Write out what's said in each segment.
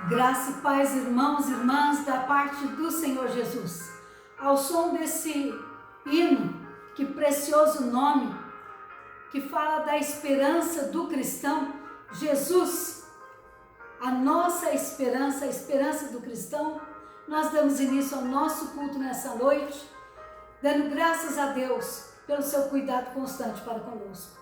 Graça e paz, irmãos e irmãs, da parte do Senhor Jesus. Ao som desse hino, que precioso nome, que fala da esperança do cristão, Jesus, a nossa esperança, a esperança do cristão, nós damos início ao nosso culto nessa noite, dando graças a Deus pelo seu cuidado constante para conosco.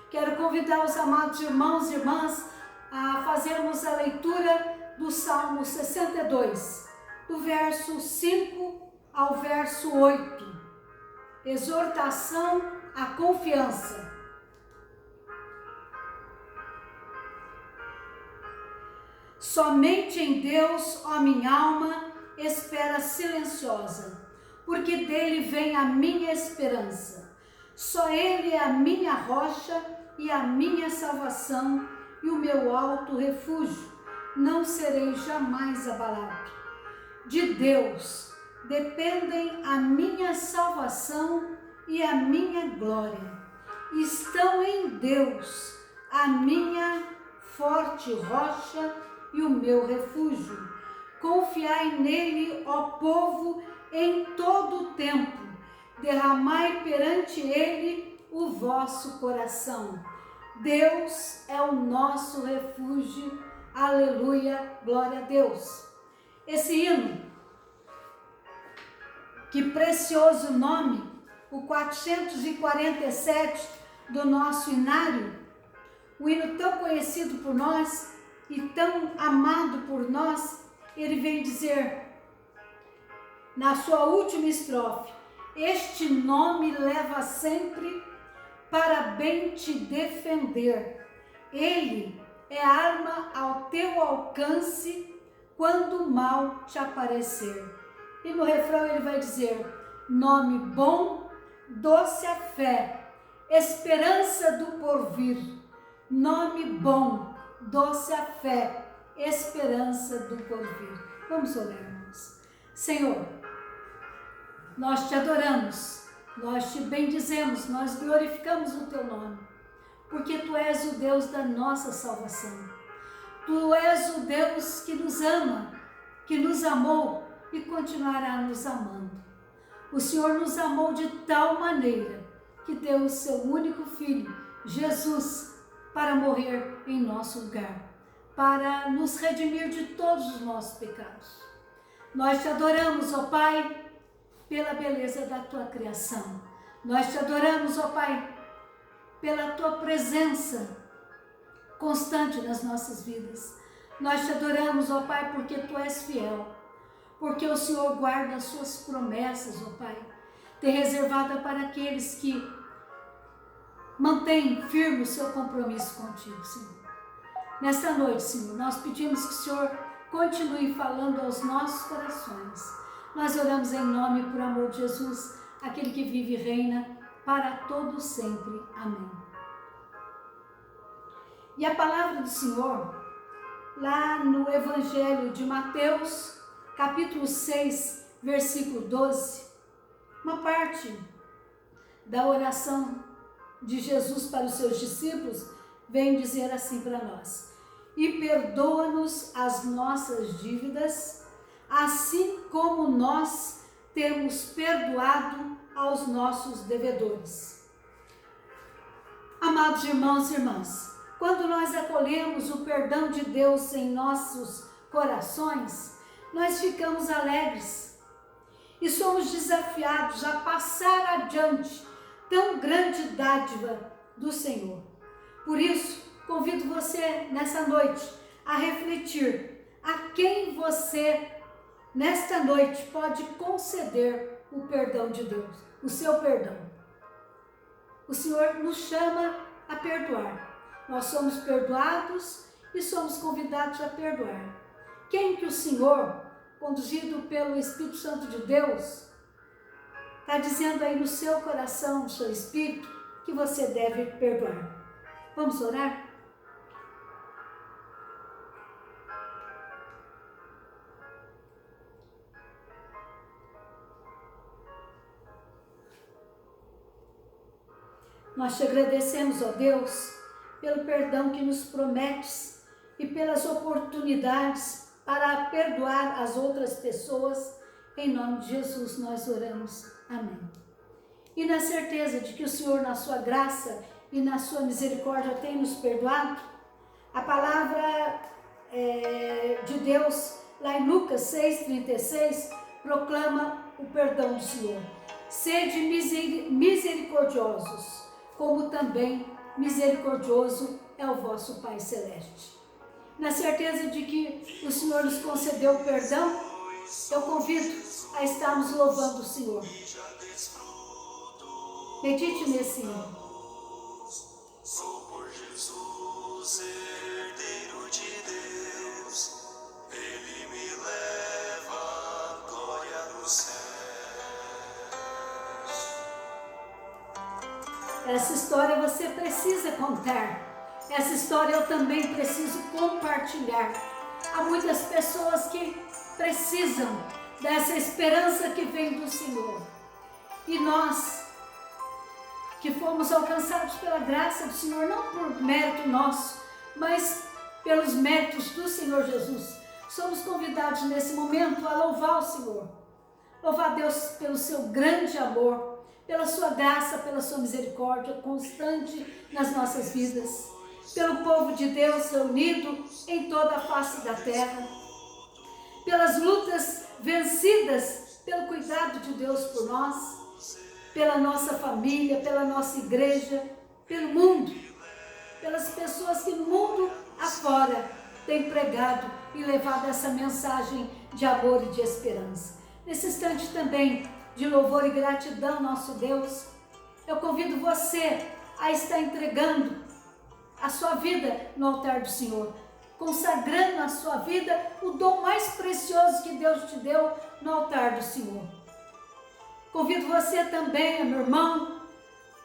Quero convidar os amados irmãos e irmãs a fazermos a leitura do Salmo 62, do verso 5 ao verso 8. Exortação à confiança. Somente em Deus, ó minha alma, espera silenciosa, porque dele vem a minha esperança. Só ele é a minha rocha e a minha salvação e o meu alto refúgio. Não serei jamais abalado. De Deus dependem a minha salvação e a minha glória. Estão em Deus a minha forte rocha e o meu refúgio. Confiai nele, ó povo, em todo o tempo. Derramai perante ele o vosso coração. Deus é o nosso refúgio. Aleluia, glória a Deus. Esse hino, que precioso nome, o 447 do nosso inário, o hino tão conhecido por nós e tão amado por nós, ele vem dizer, na sua última estrofe, este nome leva sempre para bem te defender. Ele é arma ao teu alcance quando o mal te aparecer. E no refrão ele vai dizer, nome bom, doce a fé, esperança do porvir. Nome bom, doce a fé, esperança do porvir. Vamos orar, irmãos. Senhor, nós te adoramos, nós te bendizemos, nós glorificamos o teu nome, porque tu és o Deus da nossa salvação. Tu és o Deus que nos ama, que nos amou e continuará nos amando. O Senhor nos amou de tal maneira que deu o seu único Filho, Jesus, para morrer em nosso lugar, para nos redimir de todos os nossos pecados. Nós te adoramos, ó Pai, pela beleza da tua criação. Nós te adoramos, ó Pai, pela tua presença constante nas nossas vidas. Nós te adoramos, ó Pai, porque tu és fiel, porque o Senhor guarda as suas promessas, ó Pai, tem reservada para aqueles que mantêm firme o seu compromisso contigo, Senhor. Nesta noite, Senhor, nós pedimos que o Senhor continue falando aos nossos corações. Nós oramos em nome e por amor de Jesus, aquele que vive e reina para todo sempre. Amém. E a palavra do Senhor, lá no Evangelho de Mateus, capítulo 6, versículo 12, uma parte da oração de Jesus para os seus discípulos, vem dizer assim para nós: e perdoa-nos as nossas dívidas, assim como nós temos perdoado aos nossos devedores. Amados irmãos e irmãs, quando nós acolhemos o perdão de Deus em nossos corações, nós ficamos alegres e somos desafiados a passar adiante tão grande dádiva do Senhor. Por isso, convido você nessa noite a refletir a quem você nesta noite pode conceder o perdão de Deus, o seu perdão. O Senhor nos chama a perdoar. Nós somos perdoados e somos convidados a perdoar. Quem que o Senhor, conduzido pelo Espírito Santo de Deus, está dizendo aí no seu coração, no seu espírito, que você deve perdoar? Vamos orar? Nós te agradecemos, ó Deus, pelo perdão que nos prometes e pelas oportunidades para perdoar as outras pessoas. Em nome de Jesus nós oramos. Amém. E na certeza de que o Senhor, na sua graça e na sua misericórdia, tem nos perdoado, a palavra de Deus, lá em Lucas 6,36, proclama o perdão do Senhor. Sede misericordiosos, como também misericordioso é o vosso Pai Celeste. Na certeza de que o Senhor nos concedeu o perdão, eu convido a estarmos louvando o Senhor. Medite nesse hino. Sou por Jesus, herdeiro de Deus, Ele me leva à glória do céu. Essa história você precisa contar. Essa história eu também preciso compartilhar. Há muitas pessoas que precisam dessa esperança que vem do Senhor. E nós, que fomos alcançados pela graça do Senhor, não por mérito nosso, mas pelos méritos do Senhor Jesus, somos convidados nesse momento a louvar o Senhor. Louvar a Deus pelo seu grande amor, pela sua graça, pela sua misericórdia constante nas nossas vidas, pelo povo de Deus reunido em toda a face da terra, pelas lutas vencidas, pelo cuidado de Deus por nós, pela nossa família, pela nossa igreja, pelo mundo, pelas pessoas que no mundo afora têm pregado e levado essa mensagem de amor e de esperança. Nesse instante também de louvor e gratidão ao nosso Deus, eu convido você a estar entregando a sua vida no altar do Senhor, consagrando a sua vida, o dom mais precioso que Deus te deu no altar do Senhor. Convido você também, meu irmão,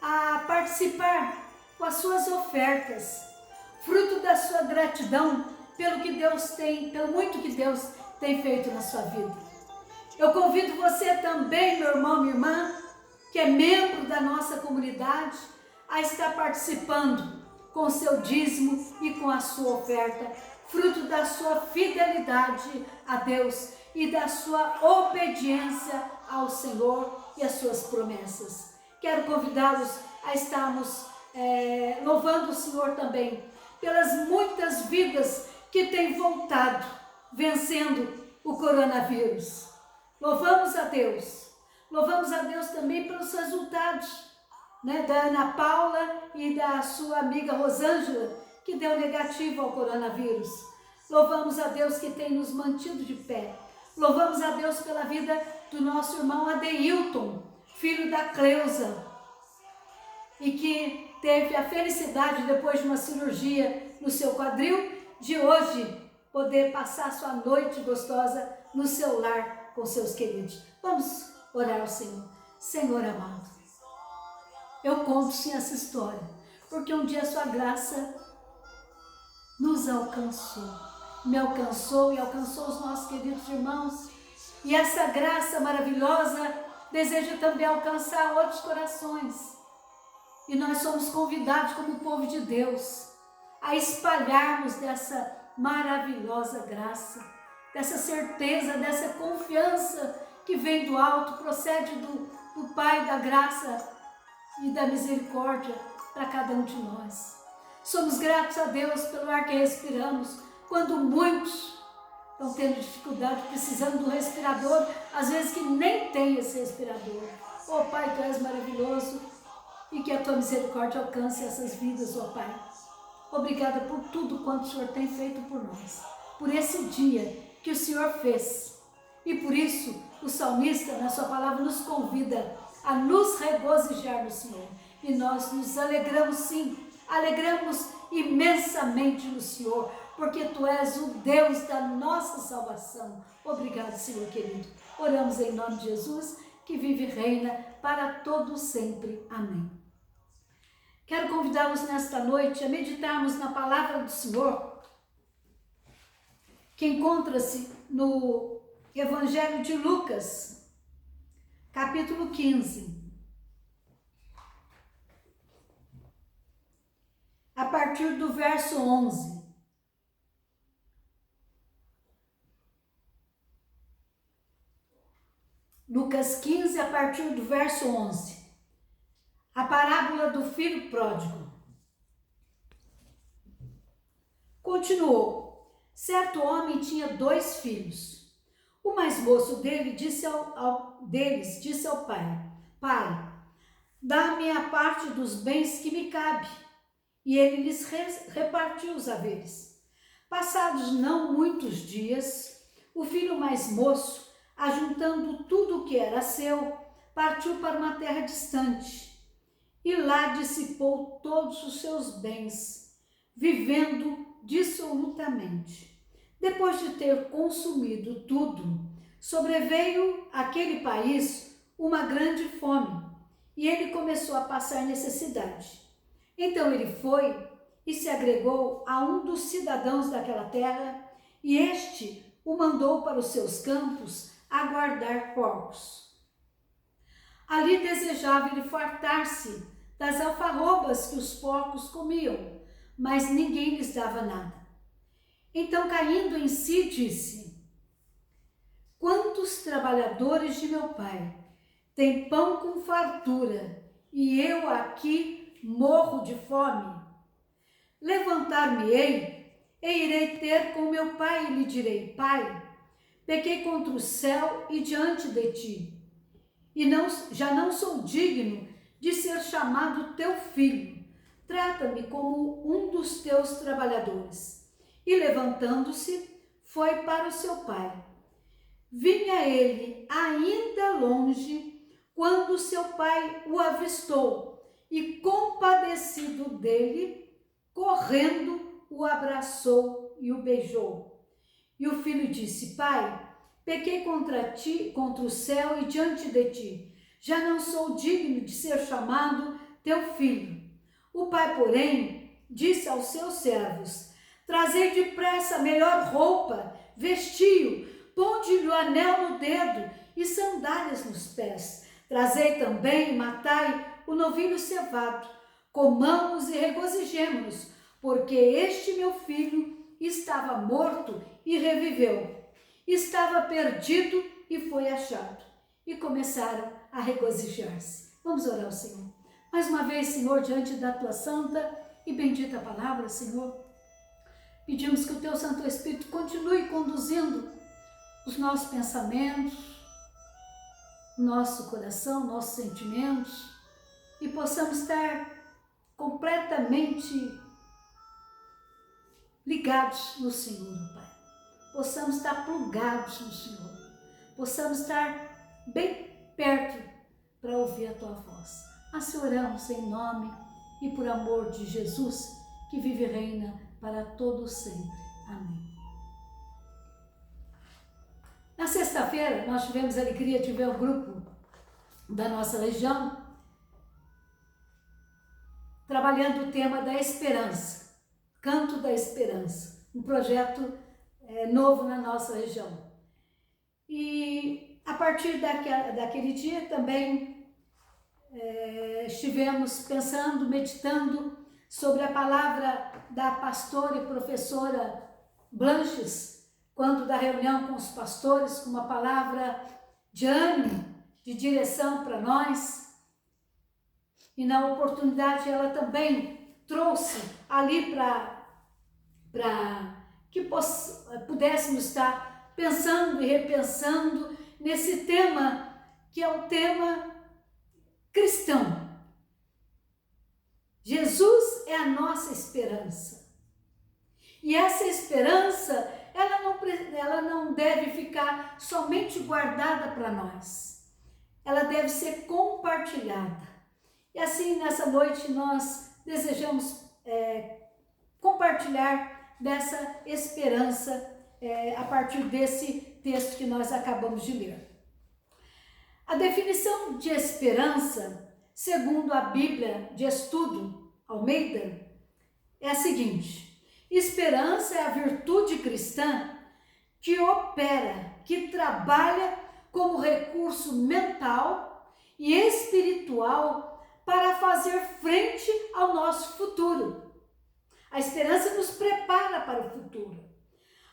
a participar com as suas ofertas, fruto da sua gratidão pelo que Deus tem, pelo muito que Deus tem feito na sua vida. Eu convido você também, meu irmão, minha irmã, que é membro da nossa comunidade, a estar participando com o seu dízimo e com a sua oferta, fruto da sua fidelidade a Deus e da sua obediência ao Senhor e às suas promessas. Quero convidá-los a estarmos louvando o Senhor também pelas muitas vidas que têm voltado, vencendo o coronavírus. Louvamos a Deus também pelos resultados, da Ana Paula e da sua amiga Rosângela, que deu negativo ao coronavírus. Louvamos a Deus que tem nos mantido de pé. Louvamos a Deus pela vida do nosso irmão Adeilton, filho da Cleusa, e que teve a felicidade, depois de uma cirurgia no seu quadril, de hoje poder passar sua noite gostosa no seu lar com seus queridos. Vamos orar ao Senhor. Senhor amado, eu conto sim essa história, porque um dia a sua graça nos alcançou, me alcançou e alcançou os nossos queridos irmãos, e essa graça maravilhosa deseja também alcançar outros corações, e nós somos convidados como povo de Deus a espalharmos dessa maravilhosa graça, dessa certeza, dessa confiança que vem do alto, procede do Pai da graça e da misericórdia para cada um de nós. Somos gratos a Deus pelo ar que respiramos, quando muitos estão tendo dificuldade, precisando do respirador, às vezes que nem tem esse respirador. Oh Pai, Tu és maravilhoso e que a Tua misericórdia alcance essas vidas, oh Pai. Obrigada por tudo quanto o Senhor tem feito por nós, por esse dia que o Senhor fez. E por isso o salmista, na sua palavra, nos convida a nos regozijar no Senhor. E nós nos alegramos sim, alegramos imensamente no Senhor, porque Tu és o Deus da nossa salvação. Obrigado, Senhor querido. Oramos em nome de Jesus, que vive e reina para todo sempre. Amém. Quero convidá-los nesta noite a meditarmos na palavra do Senhor, que encontra-se no Evangelho de Lucas, capítulo 15. A partir do verso 11. Lucas 15, a partir do verso 11. A parábola do filho pródigo. Continuou. Certo homem tinha 2 filhos. O mais moço deles disse ao pai: Pai, dá-me a parte dos bens que me cabe. E ele lhes repartiu os haveres. Passados não muitos dias, o filho mais moço, ajuntando tudo o que era seu, partiu para uma terra distante e lá dissipou todos os seus bens, vivendo dissolutamente. Depois de ter consumido tudo, sobreveio àquele país uma grande fome e ele começou a passar necessidade. Então ele foi e se agregou a um dos cidadãos daquela terra e este o mandou para os seus campos a guardar porcos. Ali desejava ele fartar-se das alfarrobas que os porcos comiam, mas ninguém lhes dava nada. Então, caindo em si, disse: Quantos trabalhadores de meu pai têm pão com fartura, e eu aqui morro de fome? Levantar-me-ei e irei ter com meu pai e lhe direi: Pai, pequei contra o céu e diante de ti, e já não sou digno de ser chamado teu filho. Trata-me como um dos teus trabalhadores. E levantando-se, foi para o seu pai. Vinha ele ainda longe, quando seu pai o avistou, e compadecido dele, correndo, o abraçou e o beijou. E o filho disse: Pai, pequei contra ti, contra o céu e diante de ti. Já não sou digno de ser chamado teu filho. O pai, porém, disse aos seus servos: Trazei depressa a melhor roupa, vestiu, ponde-lhe o anel no dedo e sandálias nos pés. Trazei também e matai o novilho cevado. Comamos e regozijemo-nos, porque este meu filho estava morto e reviveu. Estava perdido e foi achado. E começaram a regozijar-se. Vamos orar ao Senhor. Mais uma vez, Senhor, diante da Tua santa e bendita palavra, Senhor, pedimos que o Teu Santo Espírito continue conduzindo os nossos pensamentos, nosso coração, nossos sentimentos, e possamos estar completamente ligados no Senhor, Pai. Possamos estar plugados no Senhor. Possamos estar bem perto para ouvir a Tua voz. Assim oramos em nome e por amor de Jesus, que vive e reina para todo sempre. Amém. Na sexta-feira, nós tivemos a alegria de ver um grupo da nossa região trabalhando o tema da esperança, Canto da Esperança, um projeto novo na nossa região. E a partir daquele dia também estivemos pensando, meditando sobre a palavra da pastora e professora Blanches, quando da reunião com os pastores, com uma palavra de ânimo, de direção para nós. E na oportunidade ela também trouxe ali para que pudéssemos estar pensando e repensando nesse tema, que é o tema cristão. Jesus é a nossa esperança. E essa esperança, ela não deve ficar somente guardada para nós. Ela deve ser compartilhada. E assim, nessa noite, nós desejamos compartilhar dessa esperança a partir desse texto que nós acabamos de ler. A definição de esperança, segundo a Bíblia de Estudo Almeida, é a seguinte: esperança é a virtude cristã que opera, que trabalha como recurso mental e espiritual para fazer frente ao nosso futuro. A esperança nos prepara para o futuro.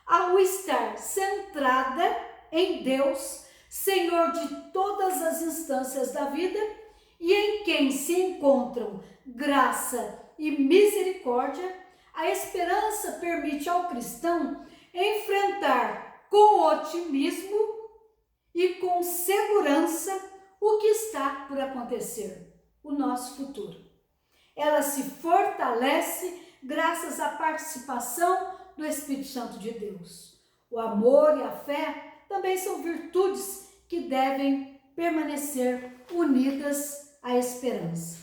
Ao estar centrada em Deus, Senhor de todas as instâncias da vida e em quem se encontram graça e misericórdia, a esperança permite ao cristão enfrentar com otimismo e com segurança o que está por acontecer, o nosso futuro. Ela se fortalece graças à participação do Espírito Santo de Deus. O amor e a fé também são virtudes que devem permanecer unidas à esperança.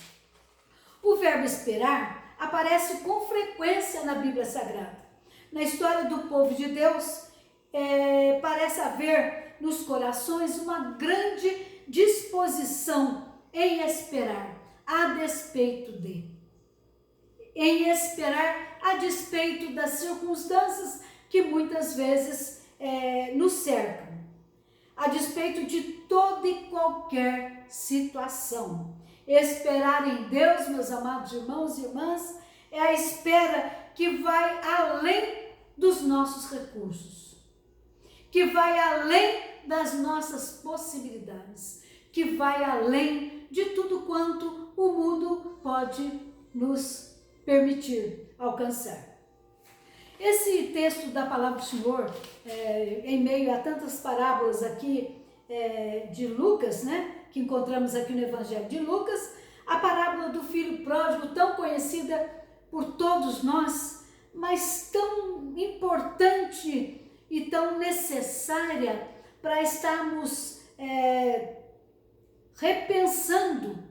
O verbo esperar aparece com frequência na Bíblia Sagrada. Na história do povo de Deus, parece haver nos corações uma grande disposição em esperar, a despeito de. Em esperar a despeito das circunstâncias que muitas vezes nos cercam, a despeito de toda e qualquer situação. Esperar em Deus, meus amados irmãos e irmãs, é a espera que vai além dos nossos recursos, que vai além das nossas possibilidades, que vai além de tudo quanto o mundo pode nos permitir alcançar. Esse texto da palavra do Senhor, em meio a tantas parábolas aqui de Lucas, né, que encontramos aqui no Evangelho de Lucas, a parábola do filho pródigo, tão conhecida por todos nós, mas tão importante e tão necessária para estarmos repensando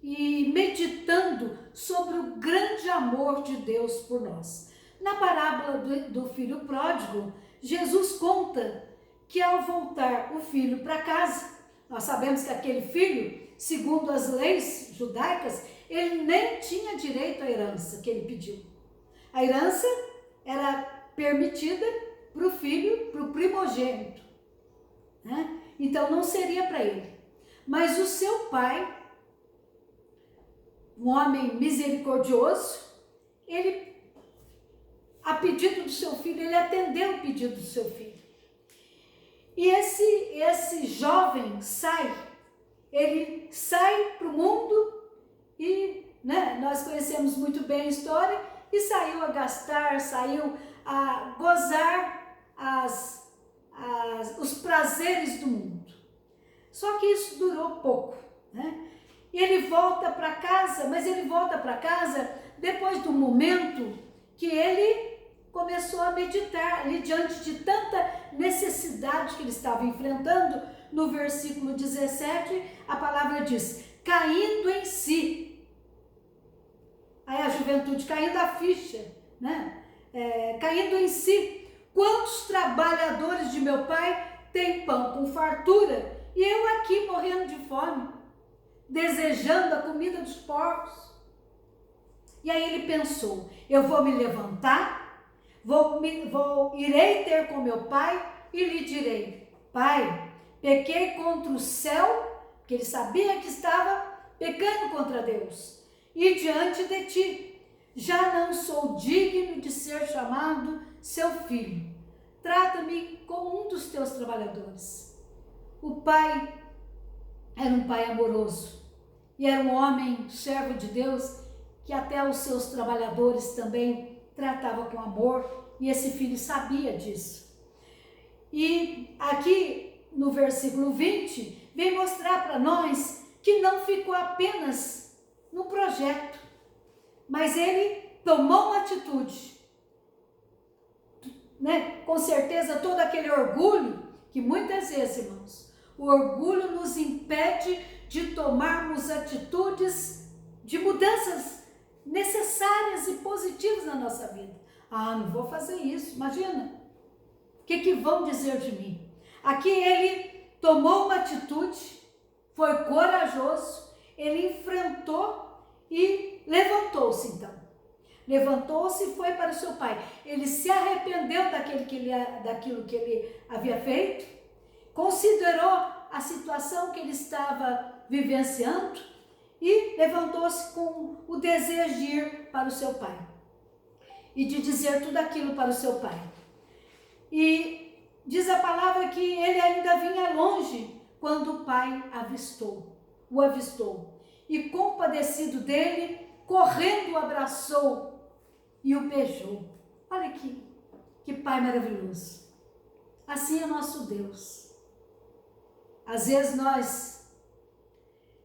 e meditando sobre o grande amor de Deus por nós. Na parábola do filho pródigo, Jesus conta que ao voltar o filho para casa, nós sabemos que aquele filho, segundo as leis judaicas, ele nem tinha direito à herança que ele pediu. A herança era permitida para o filho, para o primogênito, né? Então não seria para ele. Mas o seu pai, um homem misericordioso, ele, a pedido do seu filho, ele atendeu o pedido do seu filho. E esse jovem ele sai para o mundo e, né, nós conhecemos muito bem a história, e saiu a gastar, saiu a gozar os prazeres do mundo. Só que isso durou pouco, né? E ele volta para casa, mas ele volta para casa depois do momento que ele começou a meditar ali diante de tanta necessidade que ele estava enfrentando. No versículo 17, a palavra diz, caindo em si. Aí a juventude caindo a ficha, né? Caindo em si. Quantos trabalhadores de meu pai têm pão com fartura e eu aqui morrendo de fome, desejando a comida dos porcos? E aí ele pensou, eu vou me levantar, irei ter com meu pai e lhe direi, pai, pequei contra o céu, porque ele sabia que estava pecando contra Deus, e diante de ti, já não sou digno de ser chamado seu filho. Trata-me como um dos teus trabalhadores. O pai era um pai amoroso e era um homem servo de Deus que até os seus trabalhadores também tratava com amor, e esse filho sabia disso. E aqui no versículo 20 vem mostrar para nós que não ficou apenas no projeto, mas ele tomou uma atitude, né? Com certeza todo aquele orgulho, que muitas vezes, irmãos, o orgulho nos impede de tomarmos atitudes de mudanças necessárias e positivas na nossa vida. Ah, não vou fazer isso, imagina, o que vão dizer de mim? Aqui ele tomou uma atitude, foi corajoso, ele enfrentou e levantou-se então. Levantou-se e foi para o seu pai. Ele se arrependeu daquilo que ele havia feito, considerou a situação que ele estava vivenciando e levantou-se com o desejo de ir para o seu pai e de dizer tudo aquilo para o seu pai. E diz a palavra que ele ainda vinha longe quando o pai o avistou. E compadecido dele, correndo o abraçou e o beijou. Olha que pai maravilhoso. Assim é nosso Deus. Às vezes nós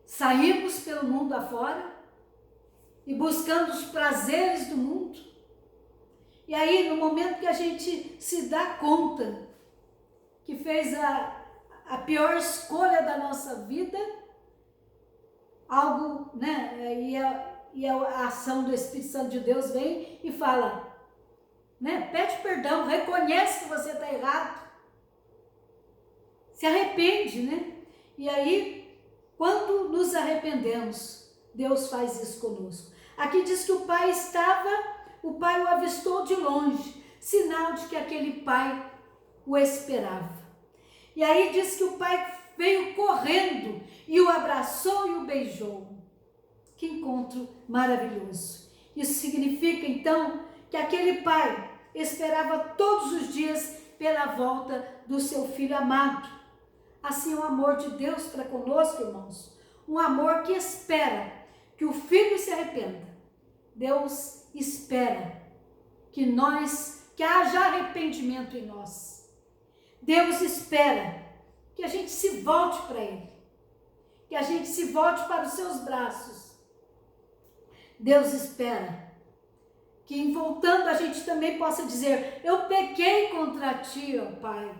saímos pelo mundo afora e buscando os prazeres do mundo. E aí, no momento que a gente se dá conta que fez a pior escolha da nossa vida, algo, né? E a ação do Espírito Santo de Deus vem e fala, né? Pede perdão, reconhece que você está errado, se arrepende, né? E aí, quando nos arrependemos, Deus faz isso conosco. Aqui diz que o pai o avistou de longe, sinal de que aquele pai o esperava. E aí diz que o pai veio correndo e o abraçou e o beijou. Que encontro maravilhoso. Isso significa então que aquele pai esperava todos os dias pela volta do seu filho amado. Assim é o amor de Deus para conosco, irmãos. Um amor que espera que o filho se arrependa. Deus espera que haja arrependimento em nós. Deus espera que a gente se volte para Ele, que a gente se volte para os seus braços. Deus espera que, voltando, a gente também possa dizer: eu pequei contra ti, ó Pai.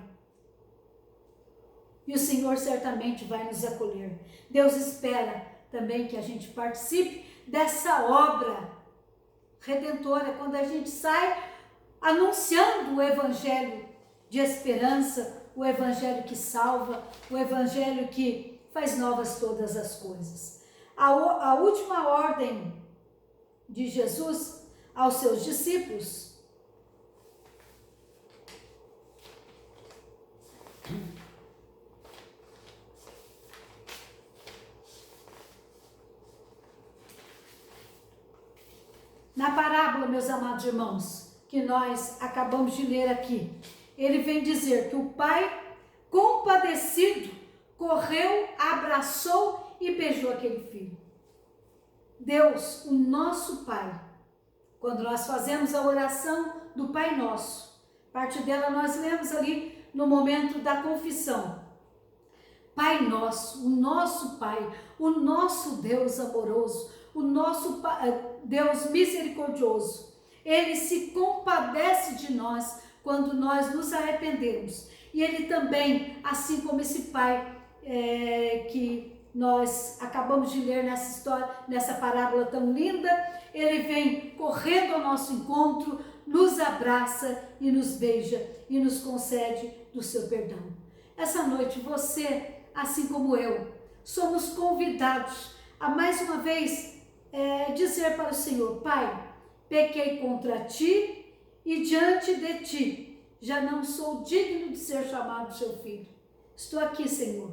E o Senhor certamente vai nos acolher. Deus espera também que a gente participe dessa obra redentora, quando a gente sai anunciando o evangelho de esperança, o evangelho que salva, o evangelho que faz novas todas as coisas. A última ordem de Jesus aos seus discípulos na parábola, meus amados irmãos, que nós acabamos de ler aqui, ele vem dizer que o pai, compadecido, correu, abraçou e beijou aquele filho. Deus, o nosso Pai, quando nós fazemos a oração do Pai Nosso, parte dela nós lemos ali no momento da confissão. Pai nosso, o nosso Pai, o nosso Deus amoroso, o nosso Deus misericordioso, Ele se compadece de nós quando nós nos arrependemos. E Ele também, assim como esse Pai que nós acabamos de ler nessa história, nessa parábola tão linda, Ele vem correndo ao nosso encontro, nos abraça e nos beija e nos concede do seu perdão. Essa noite você, assim como eu, somos convidados a mais uma vez dizer para o Senhor: Pai, pequei contra ti e diante de ti já não sou digno de ser chamado seu filho. Estou aqui, Senhor,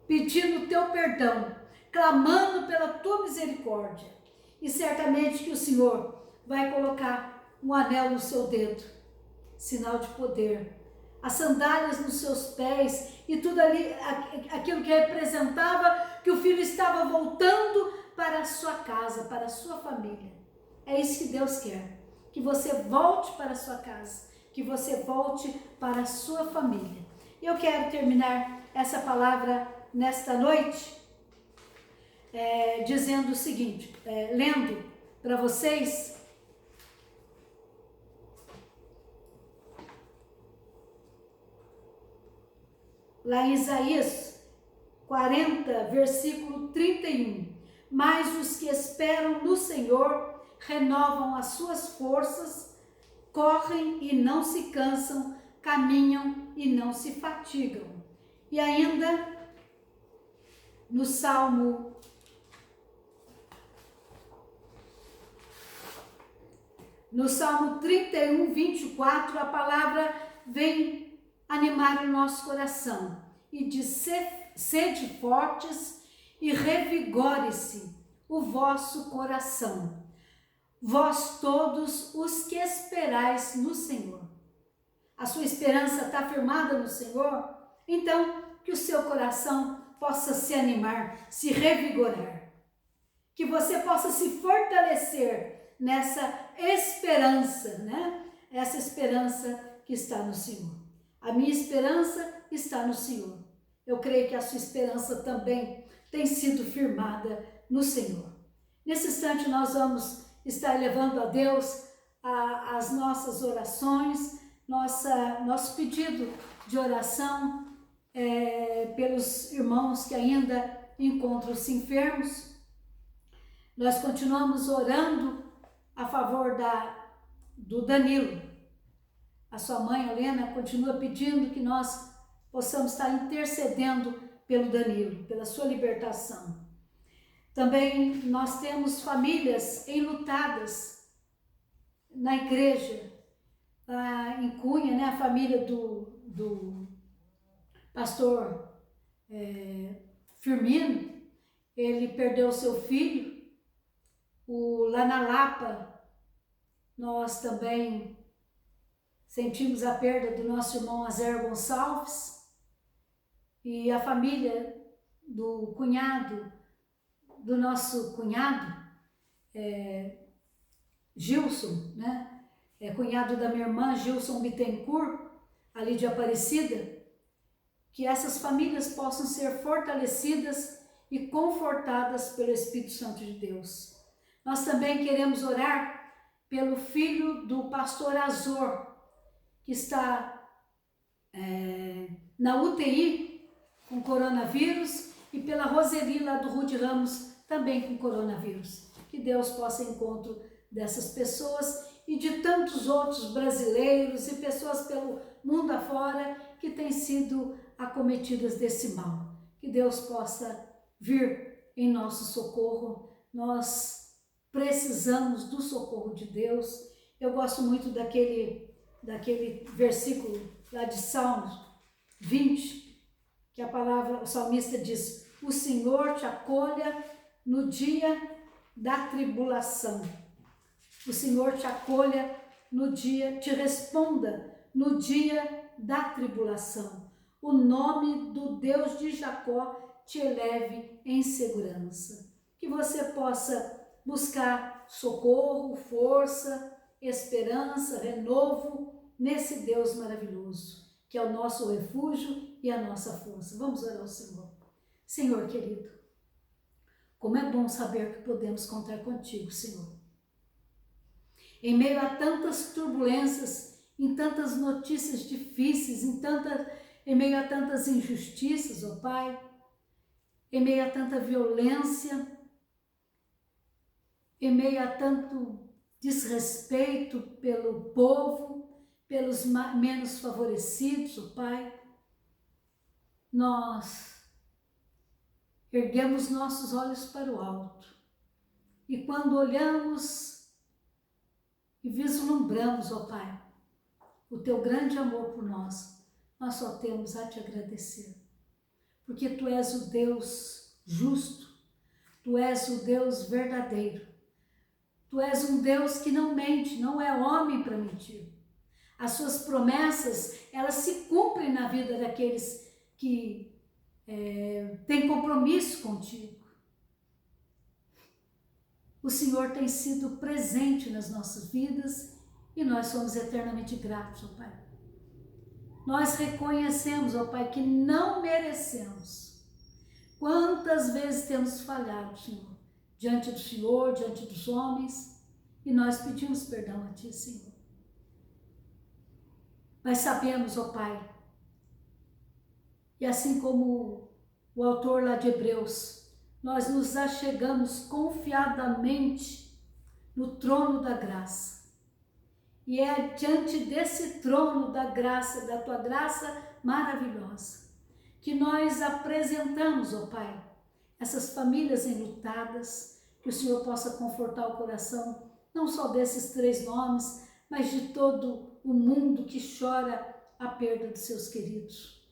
pedindo o teu perdão, clamando pela tua misericórdia. E certamente que o Senhor vai colocar um anel no seu dedo, sinal de poder, as sandálias nos seus pés e tudo ali, aquilo que representava que o filho estava voltando para a sua casa, para a sua família. É isso que Deus quer, que você volte para a sua casa, que você volte para a sua família. Eu quero terminar essa palavra nesta noite dizendo o seguinte, lendo para vocês lá em Isaías 40, versículo 31. Mas os que esperam no Senhor renovam as suas forças, correm e não se cansam, caminham e não se fatigam. E ainda no Salmo 31, 24, a palavra vem animar o nosso coração e diz: sede fortes e revigore-se o vosso coração, vós todos os que esperais no Senhor. a sua esperança está firmada no Senhor, então que o seu coração possa se animar, se revigorar. Que você possa se fortalecer nessa esperança, né? Essa esperança que está no Senhor. A minha esperança está no Senhor. Eu creio que a sua esperança também tem sido firmada no Senhor. Nesse instante nós vamos estar levando a Deus as nossas orações, nosso pedido de oração pelos irmãos que ainda encontram-se enfermos. Nós continuamos orando a favor do Danilo. A sua mãe, Helena, continua pedindo que nós possamos estar intercedendo pelo Danilo, pela sua libertação. Também nós temos famílias enlutadas na igreja, em Cunha, né? A família do pastor Firmino, ele perdeu seu filho. Lá na Lapa, nós também sentimos a perda do nosso irmão Azer Gonçalves, e a família do cunhado, do nosso cunhado, Gilson, né? Cunhado da minha irmã, Gilson Bittencourt, ali de Aparecida, que essas famílias possam ser fortalecidas e confortadas pelo Espírito Santo de Deus. Nós também queremos orar pelo filho do pastor Azor, que está na UTI com coronavírus, e pela Roseli lá do Rude Ramos, também com coronavírus. Que Deus possa encontro dessas pessoas e de tantos outros brasileiros e pessoas pelo mundo afora que têm sido acometidas desse mal. Que Deus possa vir em nosso socorro. Nós precisamos do socorro de Deus. Eu gosto muito daquele versículo lá de Salmos 20, que o salmista diz: o Senhor te acolha no dia da tribulação. O Senhor te acolha te responda no dia da tribulação. O nome do Deus de Jacó te eleve em segurança. Que você possa buscar socorro, força, esperança, renovo nesse Deus maravilhoso, que é o nosso refúgio e a nossa força. Vamos orar ao Senhor. Senhor querido, como é bom saber que podemos contar contigo, Senhor. Em meio a tantas turbulências, em tantas notícias difíceis, em meio a tantas injustiças, ó Pai, em meio a tanta violência, em meio a tanto desrespeito pelo povo, pelos menos favorecidos, ó Pai, nós erguemos nossos olhos para o alto, e quando olhamos e vislumbramos, ó Pai, o teu grande amor por nós só temos a te agradecer, porque tu és o Deus justo, tu és o Deus verdadeiro, tu és um Deus que não mente, não é homem para mentir. As suas promessas, elas se cumprem na vida daqueles que têm compromisso contigo. O Senhor tem sido presente nas nossas vidas e nós somos eternamente gratos, ó Pai. Nós reconhecemos, ó Pai, que não merecemos. Quantas vezes temos falhado, Senhor, diante do Senhor, diante dos homens, e nós pedimos perdão a Ti, Senhor. Mas sabemos, ó Pai, e assim como o autor lá de Hebreus, nós nos achegamos confiadamente no trono da graça. E é diante desse trono da graça, da Tua graça maravilhosa, que nós apresentamos, ó Pai, essas famílias enlutadas, que o Senhor possa confortar o coração, não só desses 3 nomes, mas de todo o mundo que chora a perda de seus queridos.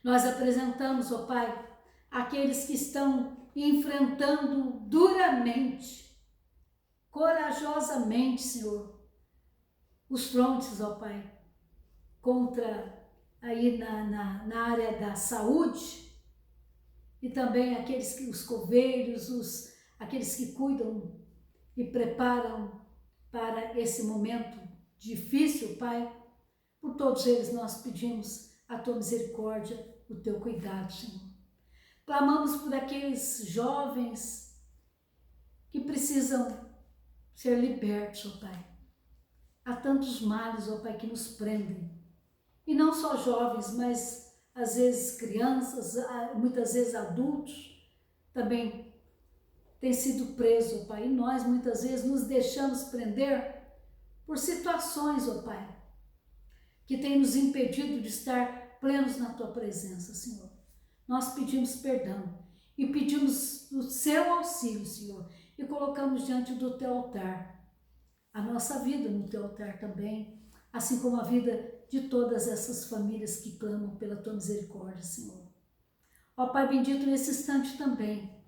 Nós apresentamos, ó Pai, aqueles que estão enfrentando duramente, corajosamente, Senhor, os frontes, ó Pai, contra aí na área da saúde, e também os coveiros, aqueles que cuidam e preparam para esse momento difícil, Pai. Por todos eles nós pedimos a tua misericórdia, o teu cuidado, Senhor. Clamamos por aqueles jovens que precisam ser libertos, ó Pai. Há tantos males, ó Pai, que nos prendem. E não só jovens, mas às vezes crianças, muitas vezes adultos também têm sido presos, ó Pai. E nós muitas vezes nos deixamos prender por situações, ó Pai, que têm nos impedido de estar plenos na tua presença, Senhor. Nós pedimos perdão e pedimos o seu auxílio, Senhor, e colocamos diante do teu altar a nossa vida no teu altar também, assim como a vida de todas essas famílias que clamam pela tua misericórdia, Senhor. Ó Pai bendito, nesse instante também,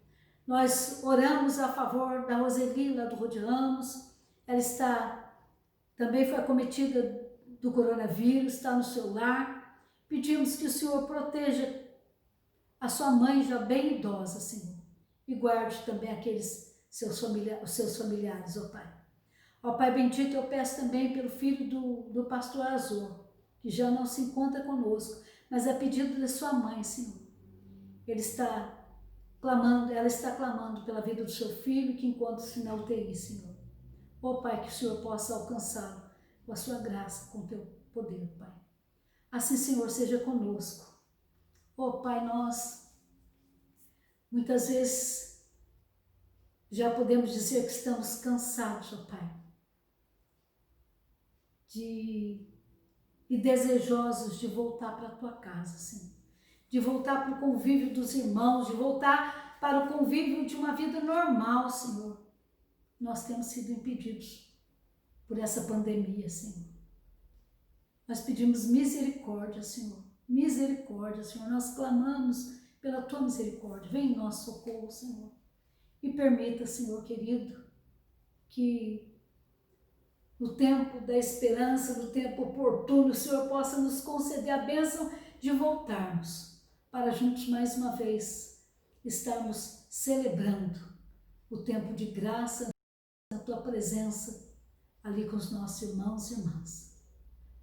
nós oramos a favor da Roseli, lá do Rode Ramos. Ela também foi acometida do coronavírus, está no seu lar. Pedimos que o Senhor proteja a sua mãe já bem idosa, Senhor, e guarde também os seus familiares, ó Pai. Ó Pai bendito, eu peço também pelo filho do pastor Azor, que já não se encontra conosco, mas a pedido de sua mãe, Senhor. Ela está clamando pela vida do seu filho, que encontra-se na UTI, Senhor. Ó Pai, que o Senhor possa alcançá-lo com a sua graça, com o teu poder, Pai. Assim, Senhor, seja conosco. Ó Pai, nós muitas vezes já podemos dizer que estamos cansados, ó Pai, e desejosos de voltar para a tua casa, Senhor. De voltar para o convívio dos irmãos, de voltar para o convívio de uma vida normal, Senhor. Nós temos sido impedidos por essa pandemia, Senhor. Nós pedimos misericórdia, Senhor. Misericórdia, Senhor. Nós clamamos pela tua misericórdia. Vem em nosso socorro, Senhor. E permita, Senhor querido, que no tempo da esperança, no tempo oportuno, o Senhor possa nos conceder a bênção de voltarmos para juntos mais uma vez estarmos celebrando o tempo de graça na tua presença ali com os nossos irmãos e irmãs.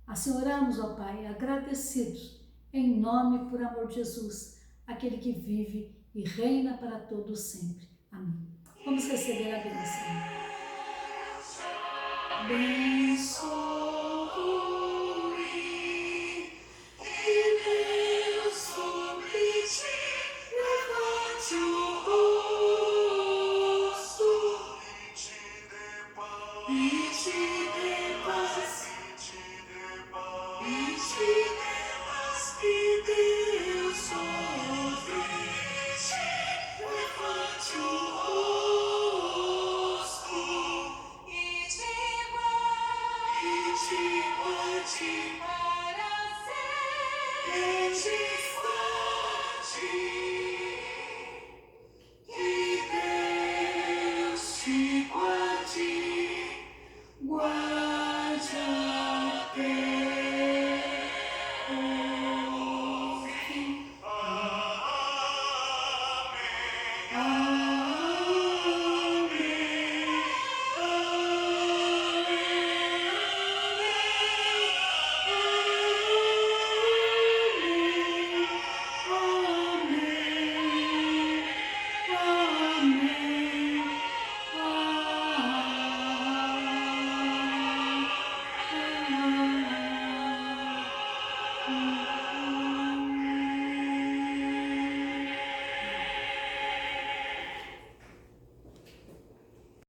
Assim oramos, ó Pai, agradecidos em nome e por amor de Jesus, aquele que vive e reina para todos sempre. Amém. Vamos receber a bênção. Abençoe e Deus sobre ti levante o rosto e te dê paz, que Deus sobre ti levante o rosto e te guarde para ser edificante.